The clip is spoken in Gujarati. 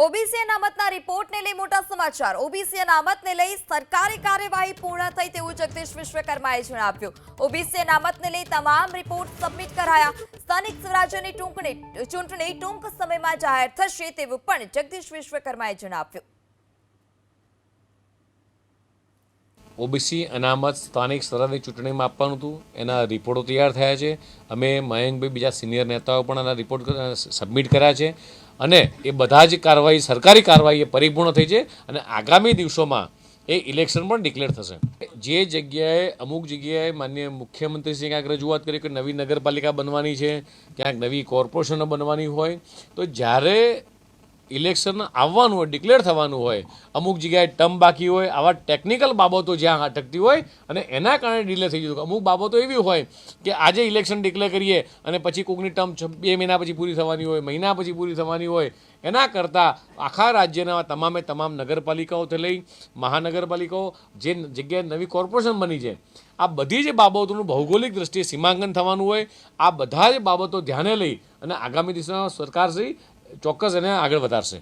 ઓબીસી અનામતના રિપોર્ટને લઈ મોટા સમાચાર। ઓબીસી અનામતને લઈ સરકારી કાર્યવાહી પૂર્ણ થઈ તેવું જગદીશ વિશ્વકર્માએ જણાવ્યું। ઓબીસી અનામતને લઈ તમામ રિપોર્ટ સબમિટ કરાયા। સ્થાનિક સ્વરાજ્યની ચૂંટણી ટૂંક સમયમાં જાહેર થશે તેવું પણ જગદીશ વિશ્વકર્માએ જણાવ્યું। ઓબીસી અનામત સ્થાનિક સ્તરની ચૂંટણીમાં આપવાનું હતું, એના રિપોર્ટો તૈયાર થયા છે। અમે મયંકભાઈ બીજા સિનિયર નેતાઓ પણ આના રિપોર્ટ સબમિટ કર્યા છે અને એ બધા જ કાર્યવાહી સરકારી કાર્યવાહી એ પરિપૂર્ણ થઈ છે અને આગામી દિવસોમાં એ ઇલેક્શન પણ ડિક્લેર થશે। જે જગ્યાએ અમુક જગ્યાએ માનનીય મુખ્યમંત્રીશ્રીએ ક્યાંક રજૂઆત કરી કે નવી નગરપાલિકા બનવાની છે, ક્યાંક નવી કોર્પોરેશનો બનવાની હોય, તો જ્યારે ઇલેક્શન આવવાનું હોય, ડિક્લેર થવાનું હોય, અમુક જગ્યાએ ટર્મ બાકી હોય, આવા ટેકનિકલ બાબતો જ્યાં અટકતી હોય અને એના કારણે ડિલે થઈ જતું। અમુક બાબતો એવી હોય કે આજે ઇલેક્શન ડિક્લેર કરીએ અને પછી કોઈકની ટર્મ 2 મહિના પછી પૂરી થવાની હોય, મહિના પછી પૂરી થવાની હોય, એના કરતાં આખા રાજ્યના તમામ નગરપાલિકાઓથી લઈ મહાનગરપાલિકાઓ જે જગ્યાએ નવી કોર્પોરેશન બની છે, આ બધી જ બાબતોનું ભૌગોલિક દૃષ્ટિએ સીમાંકન થવાનું હોય। આ બધા જ બાબતો ધ્યાને લઈ અને આગામી દિવસોમાં સરકારશ્રી ચોક્કસ એને આગળ વધારશે।